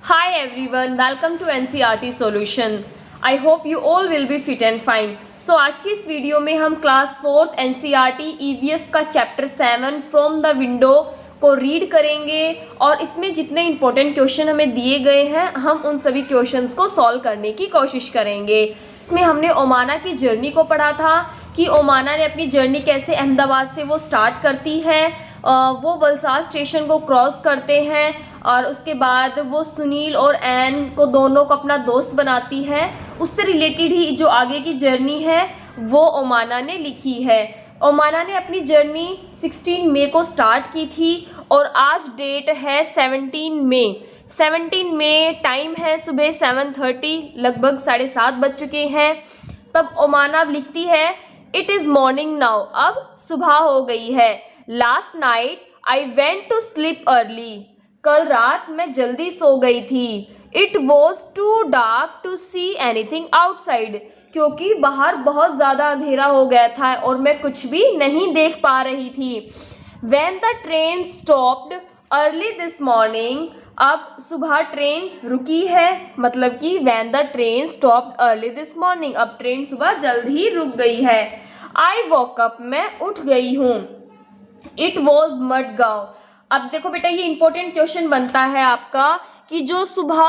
Hi everyone, welcome to NCERT Solution. I hope you all will be fit and fine. So आज की इस video में हम class 4th NCERT EVS का chapter 7 from the window को read करेंगे और इसमें जितने इंपॉर्टेंट क्वेश्चन हमें दिए गए हैं हम उन सभी क्वेश्चंस को सॉल्व करने की कोशिश करेंगे। इसमें हमने ओमाना की जर्नी को पढ़ा था कि ओमाना ने अपनी जर्नी कैसे अहमदाबाद से वो स्टार्ट करती है, वो वलसाड स्टेशन को क्रॉस करते हैं और उसके बाद वो सुनील और एन को दोनों को अपना दोस्त बनाती है। उससे रिलेटेड ही जो आगे की जर्नी है वो ओमाना ने लिखी है। ओमाना ने अपनी जर्नी 16 मई को स्टार्ट की थी और आज डेट है 17 मई। 17 मई टाइम है सुबह 7:30, लगभग 7:30 बज चुके हैं। तब ओमाना लिखती है इट इज़ मॉर्निंग नाउ, अब सुबह हो गई है। Last night I went to sleep early, कल रात मैं जल्दी सो गई थी। It was too dark to see anything outside, क्योंकि बाहर बहुत ज़्यादा अंधेरा हो गया था और मैं कुछ भी नहीं देख पा रही थी। When the train stopped early this morning, अब सुबह ट्रेन रुकी है, मतलब कि when the train stopped early this morning, अब ट्रेन सुबह जल्द ही रुक गई है। I woke up, मैं उठ गई हूँ। It was Madgaon. अब देखो बेटा, ये इंपॉर्टेंट क्वेश्चन बनता है आपका कि जो सुबह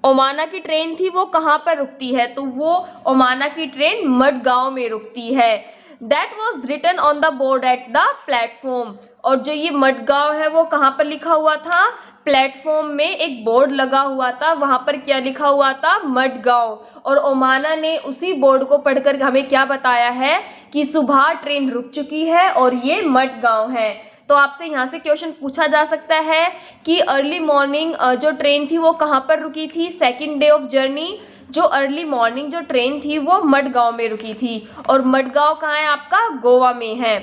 ओमाना की ट्रेन थी वो कहाँ पर रुकती है, तो वो ओमाना की ट्रेन मडगांव में रुकती है। That was written on the board at the platform, और जो ये मडगांव है वो कहाँ पर लिखा हुआ था, प्लेटफॉर्म में एक बोर्ड लगा हुआ था, वहाँ पर क्या लिखा हुआ था, मडगांव। और ओमाना ने उसी बोर्ड को पढ़कर हमें क्या बताया है कि सुबह ट्रेन रुक चुकी है और ये मडगांव है। तो आपसे यहाँ से क्वेश्चन पूछा जा सकता है कि अर्ली मॉर्निंग जो ट्रेन थी वो कहाँ पर रुकी थी, सेकेंड डे ऑफ जर्नी जो अर्ली मॉर्निंग जो ट्रेन थी वो मडगांव में रुकी थी, और मडगांव कहाँ है आपका, गोवा में है।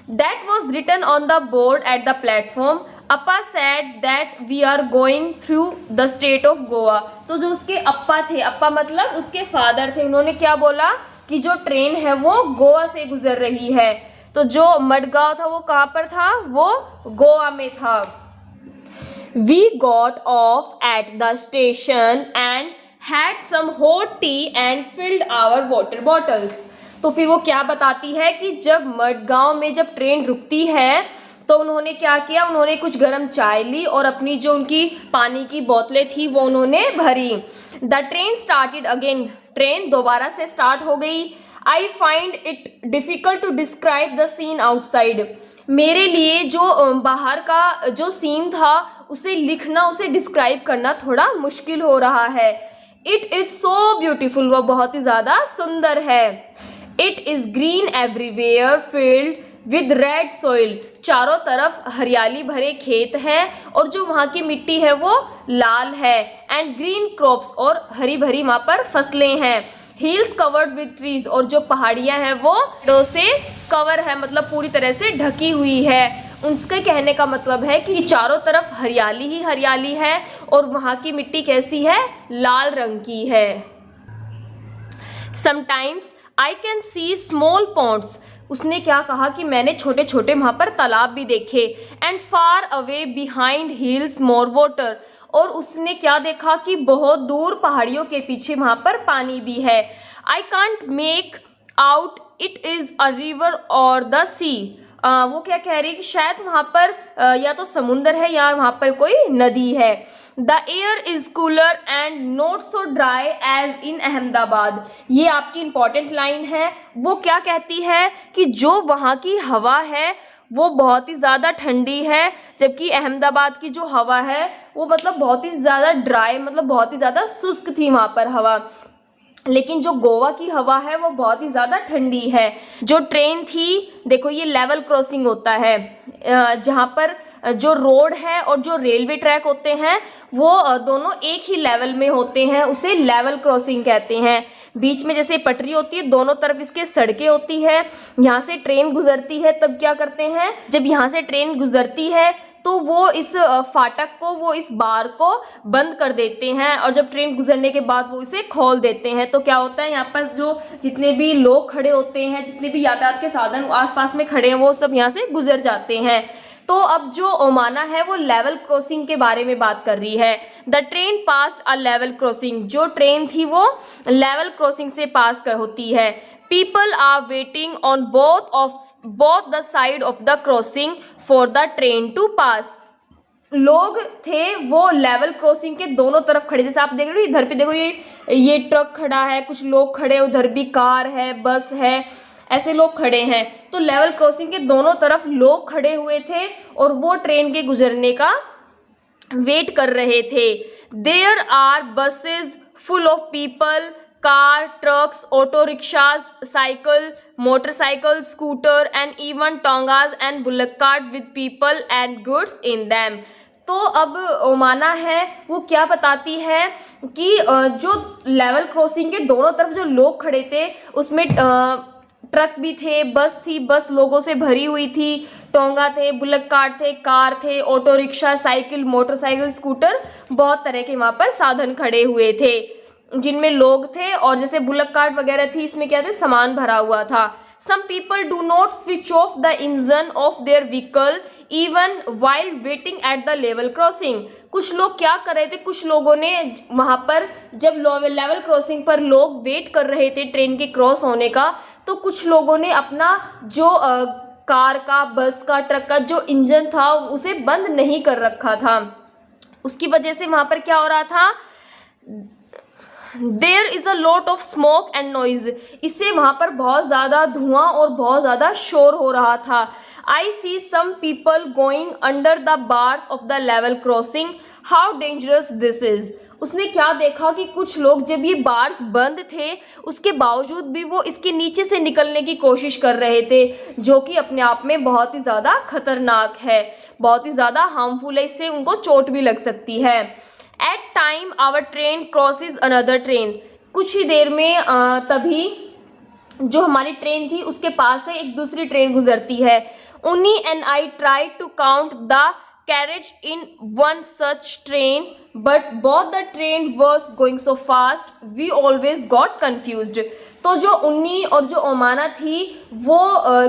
That was written on the board at the platform. Appa said that we are going through the state of Goa. तो जो उसके अप्पा थे, अप्पा मतलब उसके फादर थे, उन्होंने क्या बोला कि जो ट्रेन है वो गोवा से गुजर रही है। तो जो मडगांव था वो कहाँ पर था, वो गोवा में था। We got off at the station and had some hot tea and filled our water bottles। तो फिर वो क्या बताती है कि जब मडगांव में जब ट्रेन रुकती है तो उन्होंने क्या किया, उन्होंने कुछ गर्म चाय ली और अपनी जो उनकी पानी की बोतलें थी वो उन्होंने भरी। The train started again, train दोबारा से स्टार्ट हो गई। I find it difficult to describe the scene outside, मेरे लिए जो बाहर का जो सीन था उसे लिखना, उसे डिस्क्राइब करना थोड़ा मुश्किल हो रहा है। इट इज़ सो ब्यूटीफुल, वह बहुत ही ज़्यादा सुंदर है। It is green everywhere field with red soil, चारों तरफ हरियाली भरे खेत हैं और जो वहाँ की मिट्टी है वो लाल है। एंड ग्रीन क्रॉप्स, और हरी भरी वहाँ पर फसलें हैं। हिल्स कवर्ड विद ट्रीज, और जो पहाड़ियाँ हैं वो पेड़ों से कवर है, मतलब पूरी तरह से ढकी हुई है। उनके कहने का मतलब है कि चारों तरफ हरियाली ही हरियाली है और वहाँ की मिट्टी कैसी है, लाल रंग की है। Sometimes I can see small ponds, उसने क्या कहा कि मैंने छोटे छोटे वहाँ पर तालाब भी देखे। And far away behind hills more water, और उसने क्या देखा कि बहुत दूर पहाड़ियों के पीछे वहाँ पर पानी भी है। I can't make out it is a river और द सी, वो क्या कह रही है कि शायद वहाँ पर या तो समुंदर है या वहाँ पर कोई नदी है। The air is cooler and not so dry as in Ahmedabad, ये आपकी इंपॉर्टेंट लाइन है। वो क्या कहती है कि जो वहाँ की हवा है वो बहुत ही ज़्यादा ठंडी है, जबकि अहमदाबाद की जो हवा है वो मतलब बहुत ही ज़्यादा ड्राई, मतलब बहुत ही ज़्यादा शुष्क थी वहाँ पर हवा। लेकिन जो गोवा की हवा है वो बहुत ही ज़्यादा ठंडी है। जो ट्रेन थी, देखो ये लेवल क्रॉसिंग होता है, जहाँ पर जो रोड है और जो रेलवे ट्रैक होते हैं वो दोनों एक ही लेवल में होते हैं, उसे लेवल क्रॉसिंग कहते हैं। बीच में जैसे पटरी होती है, दोनों तरफ इसके सड़कें होती है, यहाँ से ट्रेन गुजरती है, तब क्या करते हैं, जब यहाँ से ट्रेन गुजरती है तो वो इस फाटक को, वो इस बार को बंद कर देते हैं और जब ट्रेन गुजरने के बाद वो इसे खोल देते हैं। तो क्या होता है, यहाँ पर जो जितने भी लोग खड़े होते हैं, जितने भी यातायात के साधन आसपास में खड़े हैं, वो सब यहाँ से गुजर जाते हैं। तो अब जो ओमाना है वो लेवल क्रॉसिंग के बारे में बात कर रही है। The train passed a level crossing, जो ट्रेन थी वो लेवल क्रॉसिंग से पास कर होती है। People are waiting on both the side of the crossing for the train to pass. लोग थे वो लेवल क्रॉसिंग के दोनों तरफ खड़े, जैसे आप देख रहे हो इधर पे देखो ये ट्रक खड़ा है, कुछ लोग खड़े, उधर भी कार है, बस है, ऐसे लोग खड़े हैं। तो लेवल क्रॉसिंग के दोनों तरफ लोग खड़े हुए थे और वो ट्रेन के गुजरने का वेट कर रहे थे। There are buses full of people, car, trucks, auto rickshaws, cycle, motorcycle, scooter and even tongas and bullock cart with people and goods in them. तो अब ओमाना है वो क्या बताती है कि जो लेवल क्रॉसिंग के दोनों तरफ जो लोग खड़े थे उसमें ट्रक भी थे, बस थी, बस लोगों से भरी हुई थी, टोंगा थे, बुलक कार्ट थे, कार थे, auto rickshaw, cycle, motorcycle, scooter, बहुत तरह के वहाँ पर साधन खड़े हुए थे जिनमें लोग थे। और जैसे बुलक कार्ट वगैरह थी, इसमें क्या थे, सामान भरा हुआ था। Some people do not switch off the engine of their vehicle even while waiting at the level crossing. कुछ लोग क्या कर रहे थे, कुछ लोगों ने वहाँ पर जब लेवल क्रॉसिंग पर लोग वेट कर रहे थे ट्रेन के क्रॉस होने का, तो कुछ लोगों ने अपना जो कार का, बस का, ट्रक का जो इंजन था उसे बंद नहीं कर रखा था। उसकी वजह से वहाँ पर क्या हो रहा था, there is a lot of smoke and noise, इससे वहाँ पर बहुत ज़्यादा धुआं और बहुत ज़्यादा शोर हो रहा था। I see some people going under the bars of the level crossing, how dangerous this is. उसने क्या देखा कि कुछ लोग, जब ये बार्स बंद थे उसके बावजूद भी वो इसके नीचे से निकलने की कोशिश कर रहे थे, जो कि अपने आप में बहुत ही ज़्यादा खतरनाक है, बहुत ही ज़्यादा हार्मफुल है, इससे उनको चोट भी लग सकती है। At time our train crosses another train, कुछ ही देर में तभी जो हमारी ट्रेन थी उसके पास से एक दूसरी ट्रेन गुजरती है। Unni and I try to count the carriage in one such train but both the train was going so fast we always got confused. तो जो उन्नी और जो ओमाना थी वो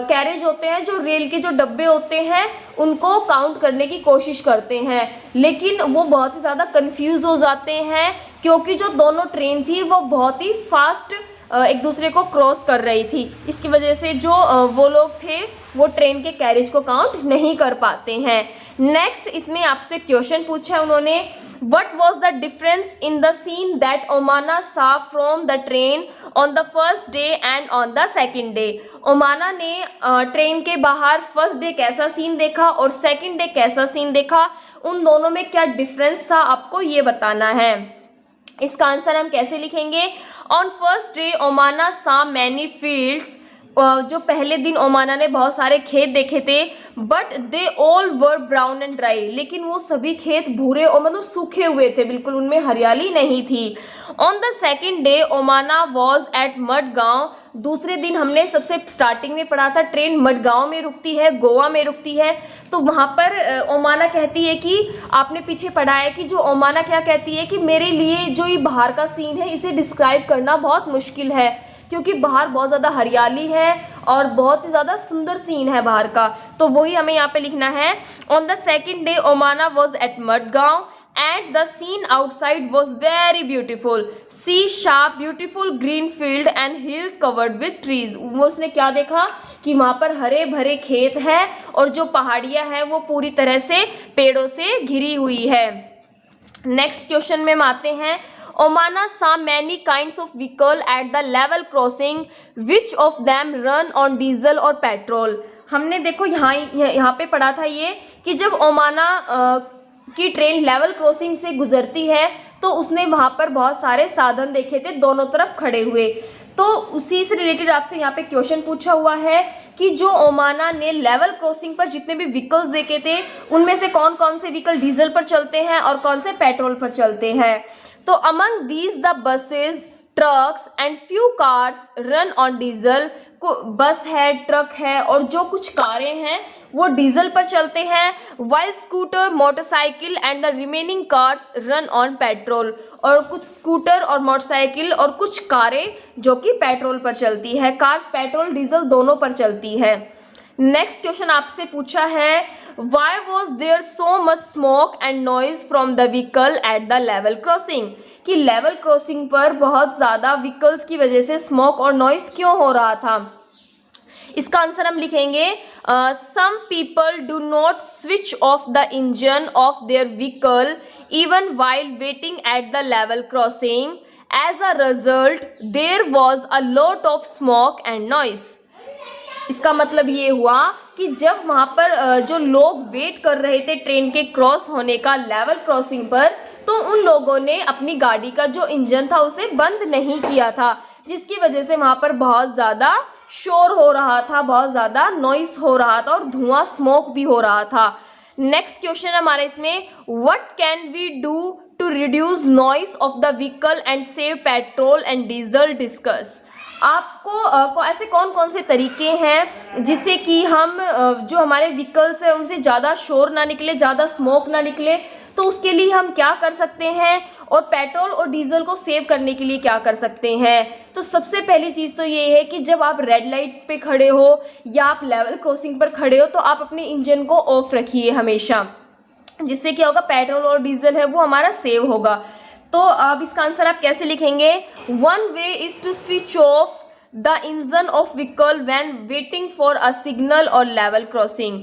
कैरेज होते हैं, जो रेल के जो डब्बे होते हैं उनको काउंट करने की कोशिश करते हैं, लेकिन वो बहुत ही ज़्यादा कंफ्यूज हो जाते हैं क्योंकि जो दोनों ट्रेन थी वो बहुत ही फास्ट एक दूसरे को क्रॉस कर रही थी। इसकी वजह से जो वो लोग थे वो ट्रेन के कैरेज को काउंट नहीं कर पाते हैं। नेक्स्ट इसमें आपसे क्वेश्चन पूछा है उन्होंने, what was the difference in the scene that Omana saw from the train on the first day and on the second day. Omana ने ट्रेन के बाहर फर्स्ट डे कैसा सीन देखा और सेकंड डे कैसा सीन देखा, उन दोनों में क्या डिफरेंस था आपको ये बताना है। इसका आंसर हम कैसे लिखेंगे, ऑन फर्स्ट डे ओमाना सा मैनी फील्ड्स, जो पहले दिन ओमाना ने बहुत सारे खेत देखे थे, but they all were brown and dry, लेकिन वो सभी खेत भूरे और मतलब सूखे हुए थे, बिल्कुल उनमें हरियाली नहीं थी। On the second day Omana was at Madgaon, दूसरे दिन हमने सबसे स्टार्टिंग में पढ़ा था ट्रेन मडगांव में रुकती है, गोवा में रुकती है। तो वहाँ पर ओमाना कहती है कि आपने पीछे पढ़ा है कि जो ओमाना क्या कहती है कि मेरे लिए जो ये बाहर का सीन है इसे डिस्क्राइब करना बहुत मुश्किल है क्योंकि बाहर बहुत ज़्यादा हरियाली है और बहुत ही ज़्यादा सुंदर सीन है बाहर का। तो वही हमें यहाँ पे लिखना है, on the second day Omana was at Madgaon and the scene outside was very beautiful, see sharp beautiful green field and hills covered with trees। उसने क्या देखा कि वहाँ पर हरे भरे खेत हैं और जो पहाड़ियाँ हैं वो पूरी तरह से पेड़ों से घिरी हुई है। नेक्स्ट क्वेश्चन में हम आते हैं, ओमाना saw many kinds of vehicle at the level crossing, which of them run on diesel और पेट्रोल। हमने देखो यहाँ पे पढ़ा था ये कि जब ओमाना की ट्रेन लेवल क्रॉसिंग से गुजरती है तो उसने वहाँ पर बहुत सारे साधन देखे थे दोनों तरफ खड़े हुए। तो उसी से रिलेटेड आपसे यहाँ पे क्वेश्चन पूछा हुआ है कि जो ओमाना ने लेवल क्रॉसिंग पर जितने भी व्हीकल्स देखे थे उनमें से कौन कौन से व्हीकल डीजल पर चलते हैं और कौन से पेट्रोल पर चलते हैं। तो among these the buses, trucks and few cars run on diesel, बस है, ट्रक है और जो कुछ कारें हैं वो डीजल पर चलते हैं, while scooter, motorcycle and the remaining cars run on petrol, और कुछ स्कूटर और मोटरसाइकिल और कुछ कारें जो कि पेट्रोल पर चलती है। कार्स पेट्रोल डीजल दोनों पर चलती है। नेक्स्ट क्वेश्चन आपसे पूछा है, why was there so much smoke and noise from the vehicle at the level crossing, कि लेवल क्रॉसिंग पर बहुत ज़्यादा व्हीकल्स की वजह से स्मोक और नॉइज क्यों हो रहा था। इसका आंसर हम लिखेंगे, some people do not switch off the engine of their vehicle even while waiting at the level crossing, as a result there was a lot of smoke and noise. इसका मतलब ये हुआ कि जब वहाँ पर जो लोग वेट कर रहे थे ट्रेन के क्रॉस होने का लेवल क्रॉसिंग पर, तो उन लोगों ने अपनी गाड़ी का जो इंजन था उसे बंद नहीं किया था, जिसकी वजह से वहाँ पर बहुत ज़्यादा शोर हो रहा था, बहुत ज़्यादा नॉइस हो रहा था और धुआं स्मोक भी हो रहा था। नेक्स्ट क्वेश्चन हमारे इसमें, what can we do to reduce noise of the vehicle and save petrol and diesel, discuss. आपको ऐसे कौन कौन से तरीके हैं जिससे कि हम जो हमारे व्हीकल्स हैं उनसे ज़्यादा शोर ना निकले, ज़्यादा स्मोक ना निकले, तो उसके लिए हम क्या कर सकते हैं, और पेट्रोल और डीजल को सेव करने के लिए क्या कर सकते हैं। तो सबसे पहली चीज़ तो ये है कि जब आप रेड लाइट पे खड़े हो या आप लेवल क्रॉसिंग पर खड़े हो तो आप अपने इंजन को ऑफ रखिए हमेशा, जिससे क्या होगा, पेट्रोल और डीजल है वो हमारा सेव होगा। तो अब इसका आंसर आप कैसे लिखेंगे, one way is to switch off the engine of vehicle when waiting for a signal और लेवल क्रॉसिंग।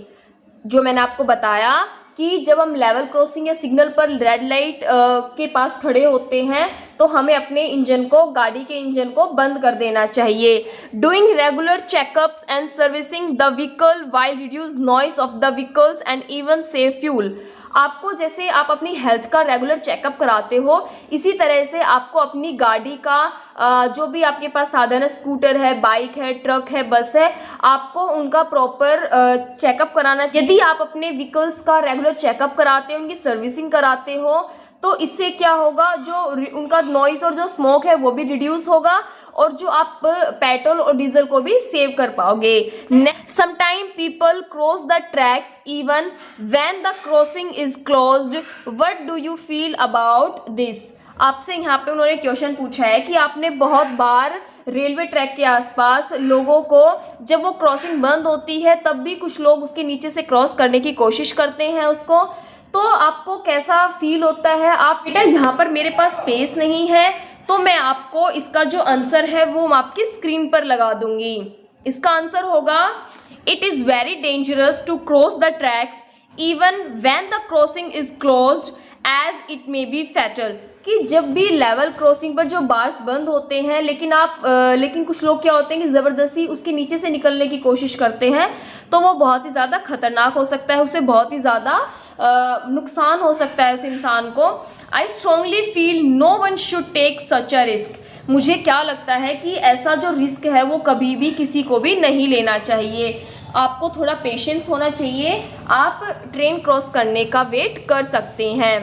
जो मैंने आपको बताया कि जब हम लेवल क्रॉसिंग या सिग्नल पर रेड लाइट के पास खड़े होते हैं तो हमें अपने इंजन को, गाड़ी के इंजन को बंद कर देना चाहिए। Doing regular checkups and servicing the vehicle while reduce noise of the vehicles and even save fuel. आपको जैसे आप अपनी हेल्थ का रेगुलर चेकअप कराते हो, इसी तरह से आपको अपनी गाड़ी का जो भी आपके पास साधन है, स्कूटर है, बाइक है, ट्रक है, बस है, आपको उनका प्रॉपर चेकअप कराना चाहिए। यदि आप अपने व्हीकल्स का रेगुलर चेकअप कराते हो, उनकी सर्विसिंग कराते हो, तो इससे क्या होगा, जो उनका नॉइस और जो स्मोक है वो भी रिड्यूस होगा और जो आप पेट्रोल और डीजल को भी सेव कर पाओगे। Sometime people cross the tracks even when the crossing is closed, what do you feel about this. आपसे यहाँ पे उन्होंने क्वेश्चन पूछा है कि आपने बहुत बार रेलवे ट्रैक के आसपास लोगों को, जब वो क्रॉसिंग बंद होती है तब भी कुछ लोग उसके नीचे से क्रॉस करने की कोशिश करते हैं उसको, तो आपको कैसा फील होता है। आप बेटा, यहाँ पर मेरे पास स्पेस नहीं है तो मैं आपको इसका जो आंसर है वो मैं आपकी स्क्रीन पर लगा दूंगी। इसका आंसर होगा, it is very dangerous to cross the tracks even when the crossing is closed as it may be fatal. कि जब भी लेवल क्रॉसिंग पर जो बार्स बंद होते हैं लेकिन कुछ लोग क्या होते हैं कि ज़बरदस्ती उसके नीचे से निकलने की कोशिश करते हैं, तो वो बहुत ही ज़्यादा खतरनाक हो सकता है, उससे बहुत ही ज़्यादा नुकसान हो सकता है उस इंसान को। I strongly feel no one should take such a risk. मुझे क्या लगता है कि ऐसा जो रिस्क है वो कभी भी किसी को भी नहीं लेना चाहिए। आपको थोड़ा पेशेंस होना चाहिए, आप ट्रेन क्रॉस करने का वेट कर सकते हैं।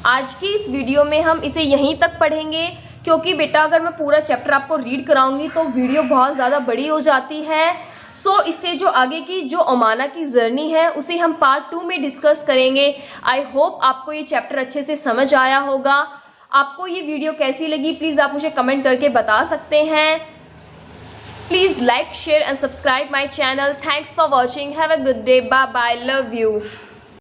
आज की इस वीडियो में हम इसे यहीं तक पढ़ेंगे, क्योंकि बेटा अगर मैं पूरा चैप्टर आपको रीड कराऊंगी तो वीडियो बहुत ज़्यादा बड़ी हो जाती है। इससे जो आगे की जो ओमाना की जर्नी है उसे हम पार्ट 2 में डिस्कस करेंगे। आई होप आपको ये चैप्टर अच्छे से समझ आया होगा। आपको ये वीडियो कैसी लगी प्लीज़ आप मुझे कमेंट करके बता सकते हैं। Please like, share and subscribe my channel. Thanks for watching. Have a good day. Bye bye. Love you.